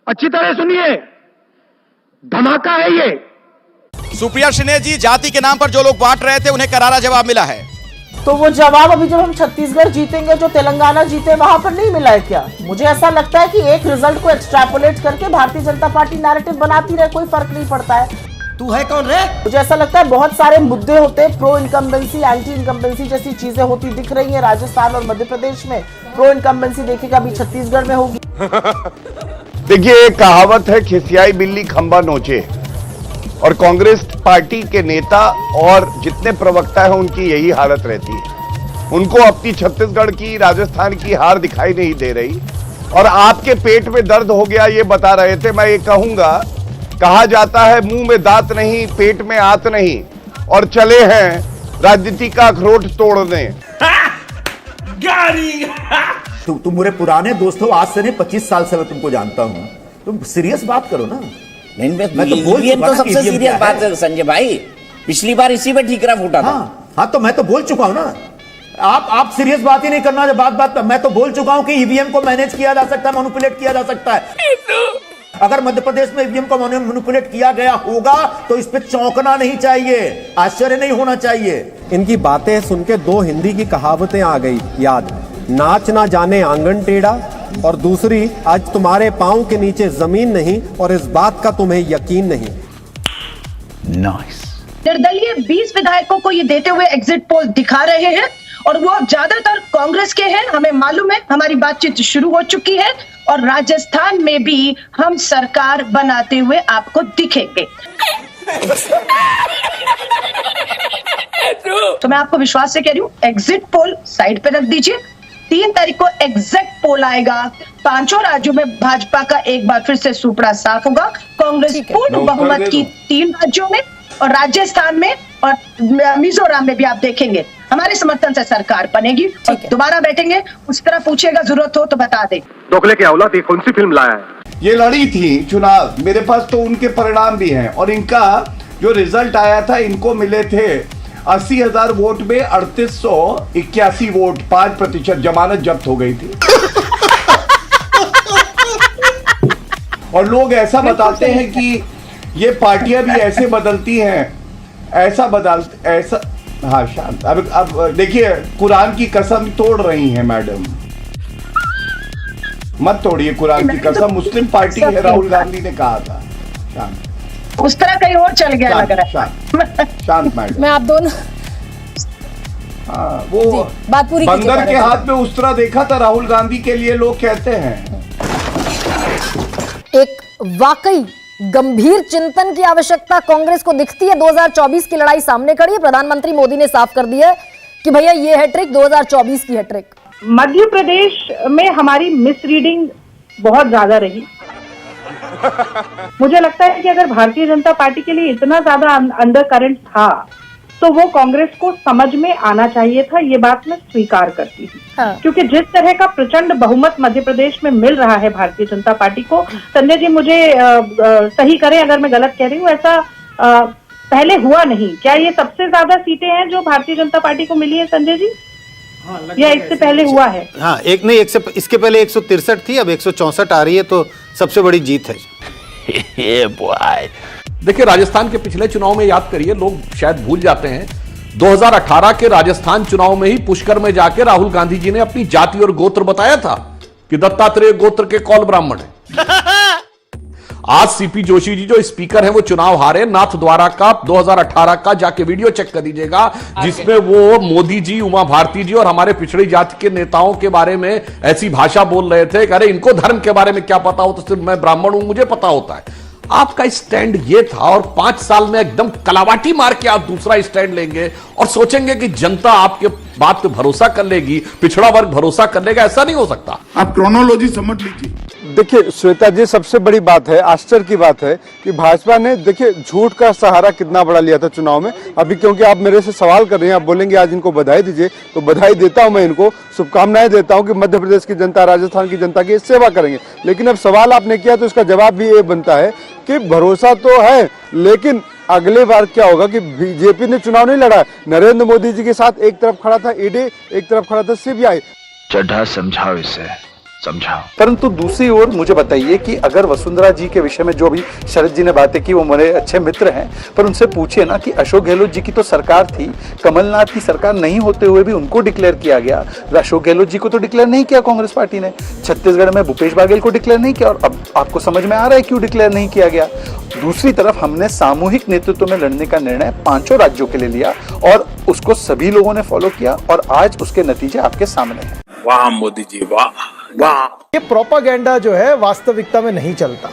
अच्छी तरह सुनिए, धमाका है ये। सुप्रिया श्रीनेत जी, जाति के नाम पर जो लोग बांट रहे थे उन्हें करारा जवाब मिला है। तो वो जवाब अभी जब हम छत्तीसगढ़ जीतेंगे, जो तेलंगाना जीते, वहां पर नहीं मिला है क्या? मुझे ऐसा लगता है कि एक रिजल्ट को एक्सट्रापोलेट करके भारतीय जनता पार्टी नैरेटिव बनाती रहे, कोई फर्क नहीं पड़ता है। तू है कौन रे? मुझे ऐसा लगता है बहुत सारे मुद्दे होते हैं, प्रो इनकम्बेंसी, एंटी इनकम्बेंसी जैसी चीजें होती दिख रही है राजस्थान और मध्य प्रदेश में। प्रो इनकम्बेंसी देखिएगा अभी छत्तीसगढ़ में होगी। देखिए, एक कहावत है, खिसियाई बिल्ली खंबा नोचे, और कांग्रेस पार्टी के नेता और जितने प्रवक्ता हैं उनकी यही हालत रहती है। उनको अपनी छत्तीसगढ़ की, राजस्थान की हार दिखाई नहीं दे रही, और आपके पेट में दर्द हो गया ये बता रहे थे। मैं ये कहूंगा, कहा जाता है मुंह में दांत नहीं, पेट में आत नहीं, और चले हैं राजनीति का अखरोट तोड़ने। तुम मेरे पुराने दोस्त हो, आज से नहीं 25 साल से मैं तुमको जानता हूं। तुम सीरियस बात करो ना। नहीं, मैं तो सबसे सीरियस बात है संजय भाई, पिछली बार इसी में ठीकरा फूटा था। हाँ, तो मैं तो बोल चुका हूं ना। आप सीरियस बात ही नहीं करना। जब बात मैं तो बोल चुका हूं कि ईवीएम को मैनेज किया जा सकता है, मैनिपुलेट किया जा सकता है। अगर मध्य प्रदेश में ईवीएम को मैनिपुलेट किया गया होगा तो इस पे चौंकना नहीं चाहिए, आश्चर्य नहीं होना चाहिए। इनकी बातें सुन के दो हिंदी की कहावतें आ गई याद, नाच ना जाने आंगन टेढ़ा, और दूसरी, आज तुम्हारे पांव के नीचे जमीन नहीं और इस बात का तुम्हें यकीन नहीं। नाइस। निर्दलीय 20 विधायकों को ये देते हुए एग्जिट पोल दिखा रहे हैं, और वो ज्यादातर कांग्रेस के हैं। हमें मालूम है, हमारी बातचीत शुरू हो चुकी है, और राजस्थान में भी हम सरकार बनाते हुए आपको दिखेंगे। तो मैं आपको विश्वास से कह रही हूँ, एग्जिट पोल साइड पे रख दीजिए। 3 तारीख को एग्जैक्ट पोल आएगा। 5 राज्यों में भाजपा का एक बार फिर से सुपड़ा साफ होगा। कांग्रेस पूर्ण बहुमत की 3 राज्यों में, और राजस्थान में और मिजोरम में भी आप देखेंगे हमारे समर्थन से सरकार बनेगी। दोबारा बैठेंगे, उस तरह पूछेगा, जरूरत हो तो बता दे। दोगले के औलाद, ये कौन सी फिल्म लाया है? ये लड़ी थी चुनाव, मेरे पास तो उनके परिणाम भी हैं, और इनका जो रिजल्ट आया था, इनको मिले थे 80,000 वोट में 3881 वोट, 5%। जमानत जब्त हो गई थी। और लोग ऐसा बताते हैं कि ये पार्टियां भी ऐसे बदलती हैं, ऐसा। हाँ, शांत। अब देखिए, कुरान की कसम तोड़ रही हैं मैडम। मत तोड़िए कुरान की कसम, मुस्लिम पार्टी है, राहुल गांधी ने कहा था। शांत। उस तरह कहीं और चल गया लग रहा है। शांत मैडम। मैं आप दोनों, हाँ, वो बात पूरी बंदर के हाथ में उस तरह देखा था राहुल गांधी के लिए, लोग कहते हैं। एक वाकई गंभीर चिंतन की आवश्यकता कांग्रेस को दिखती है। 2024 की लड़ाई सामने खड़ी है। प्रधानमंत्री मोदी ने साफ कर दिया है कि भैया ये हैट्रिक 2024 की हैट्रिक। मध्य प्रदेश में हमारी मिसरीडिंग बहुत ज्यादा रही। मुझे लगता है कि अगर भारतीय जनता पार्टी के लिए इतना ज्यादा अंडर करंट था, तो वो कांग्रेस को समझ में आना चाहिए था। ये बात मैं स्वीकार करती हूँ। हाँ। क्योंकि जिस तरह का प्रचंड बहुमत मध्य प्रदेश में मिल रहा है भारतीय जनता पार्टी को, संजय जी मुझे सही करें अगर मैं गलत कह रही हूँ, ऐसा पहले हुआ नहीं। क्या ये सबसे ज्यादा सीटें हैं जो भारतीय जनता पार्टी को मिली है संजय जी? हाँ, या इससे पहले हुआ है? हाँ, एक नहीं, इसके पहले 163 थी, अब 164 आ रही है, तो सबसे बड़ी जीत है। देखिए, राजस्थान के पिछले चुनाव में याद करिए, लोग शायद भूल जाते हैं, 2018 के राजस्थान चुनाव में ही पुष्कर में जाके राहुल गांधी जी ने अपनी जाति और गोत्र बताया था कि दत्तात्रेय गोत्र के कौल ब्राह्मण है। आज सीपी जोशी जी जो स्पीकर हैं वो चुनाव हारे। नाथ द्वारा का 2018 का जाके वीडियो चेक कर दीजिएगा, जिसमें वो मोदी जी, उमा भारती जी और हमारे पिछड़ी जाति के नेताओं के बारे में ऐसी भाषा बोल रहे थे कि अरे इनको धर्म के बारे में क्या पता हो, तो सिर्फ मैं ब्राह्मण हूं मुझे पता होता है। आपका स्टैंड ये था, और 5 साल में एकदम कलावाटी मार के आप दूसरा स्टैंड लेंगे और सोचेंगे कि जनता आपके बात पे भरोसा कर लेगी, पिछड़ा वर्ग भरोसा कर लेगा। ऐसा नहीं हो सकता। आप क्रोनोलॉजी समझ लीजिए। देखिए श्वेता जी, सबसे बड़ी बात है, आश्चर्य की बात है कि भाजपा ने, देखिए, झूठ का सहारा कितना बड़ा लिया था चुनाव में। अभी क्योंकि आप मेरे से सवाल कर रहे हैं, आप बोलेंगे आज इनको बधाई दीजिए, तो बधाई देता हूं, मैं इनको शुभकामनाएं देता हूं कि मध्य प्रदेश की जनता, राजस्थान की जनता की सेवा करेंगे। लेकिन अब सवाल आपने किया तो इसका जवाब भी ये बनता है कि भरोसा तो है, लेकिन अगले बार क्या होगा कि बीजेपी ने चुनाव नहीं लड़ा। नरेंद्र मोदी जी के साथ एक तरफ खड़ा था ईडी, एक तरफ खड़ा था सीबीआई। चड्ढा समझाओ इसे, समझा। परंतु दूसरी ओर मुझे बताइए कि अगर वसुंधरा जी के विषय में जो भी शरद जी ने बातें की, वो मेरे अच्छे मित्र हैं, पर उनसे पूछिए ना कि अशोक गहलोत जी की तो सरकार थी, कमलनाथ की सरकार नहीं होते हुए भी उनको डिक्लेयर किया गया। अशोक गहलोत जी को तो डिक्लेयर नहीं किया कांग्रेस पार्टी ने, छत्तीसगढ़ में भूपेश बाघेल को डिक्लेयर नहीं किया, और अब आपको समझ में आ रहा है क्यों डिक्लेयर नहीं किया गया। दूसरी तरफ हमने सामूहिक नेतृत्व में लड़ने का निर्णय 5 राज्यों के लिए लिया और उसको सभी लोगों ने फॉलो किया, और आज उसके नतीजे आपके सामने हैं। वाह मोदी जी, वाह वाह। ये प्रोपागेंडा जो है वास्तविकता में नहीं चलता।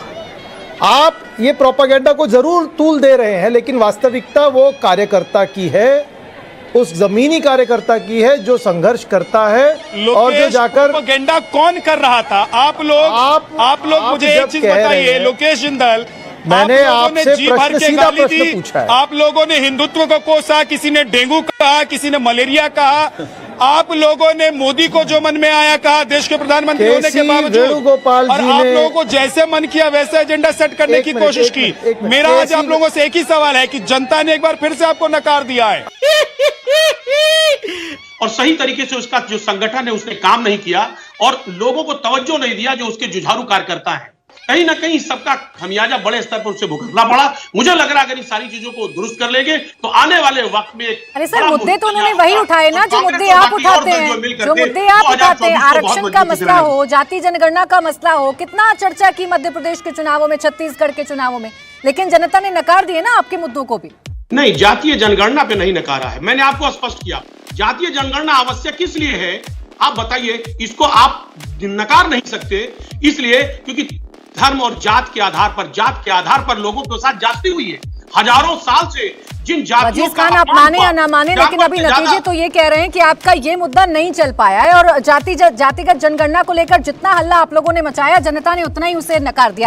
आप ये प्रोपागेंडा को जरूर तूल दे रहे हैं, लेकिन वास्तविकता वो कार्यकर्ता की है, उस जमीनी कार्यकर्ता की है जो संघर्ष करता है और जो जाकर प्रोपेगेंडा कौन कर रहा था? आप लोग मुझे एक चीज बताइए, लोकेश जिंदल, मैंने आपसे प्रश्न सीधा प्रश्न पूछा है। आप लोगों ने हिंदुत्व को कोसा, किसी ने डेंगू कहा, किसी ने मलेरिया कहा, आप लोगों ने मोदी को जो मन में आया कहा, देश के प्रधानमंत्री होने के बावजूद, और आप लोगों को जैसे मन किया वैसे एजेंडा सेट करने की कोशिश की। मेरा आज आप लोगों से एक ही सवाल है कि जनता ने एक बार फिर से आपको नकार दिया है और सही तरीके से उसका जो संगठन है उसने काम नहीं किया और लोगों को तवज्जो नहीं दिया जो उसके जुझारू कार्यकर्ता है। कहीं ना कहीं सबका खमियाजा बड़े स्तर पर उससे भुगतना पड़ा। मुझे लग रहा है अगर इन सारी चीजों को दुरुस्त कर लेंगे तो आने वाले वक्त में अरे सर, मुद्दे तो उन्होंने वही उठाए ना जो मुद्दे आप उठाते हैं, जो मुद्दे आप उठाते हैं। आरक्षण का मसला हो, जाति जनगणना का मसला हो, कितना चर्चा की मध्य प्रदेश के चुनावों में, छत्तीसगढ़ के चुनावों में, लेकिन जनता ने नकार दिए ना आपके मुद्दों को भी। नहीं, जातीय जनगणना पे नहीं नकारा है, मैंने आपको स्पष्ट किया। जातीय जनगणना आवश्यक किस लिए है आप बताइए। इसको आप नकार नहीं सकते इसलिए क्योंकि धर्म और जात के आधार पर लोगों के साथ जाति हुई है हजारों साल से। जिन जातियों का आप माने या ना माने, लेकिन अभी नतीजे तो ये कह रहे हैं कि आपका ये मुद्दा नहीं चल पाया है और जातिगत जनगणना को लेकर जितना हल्ला आप लोगों ने मचाया जनता ने उतना ही उसे नकार दिया है।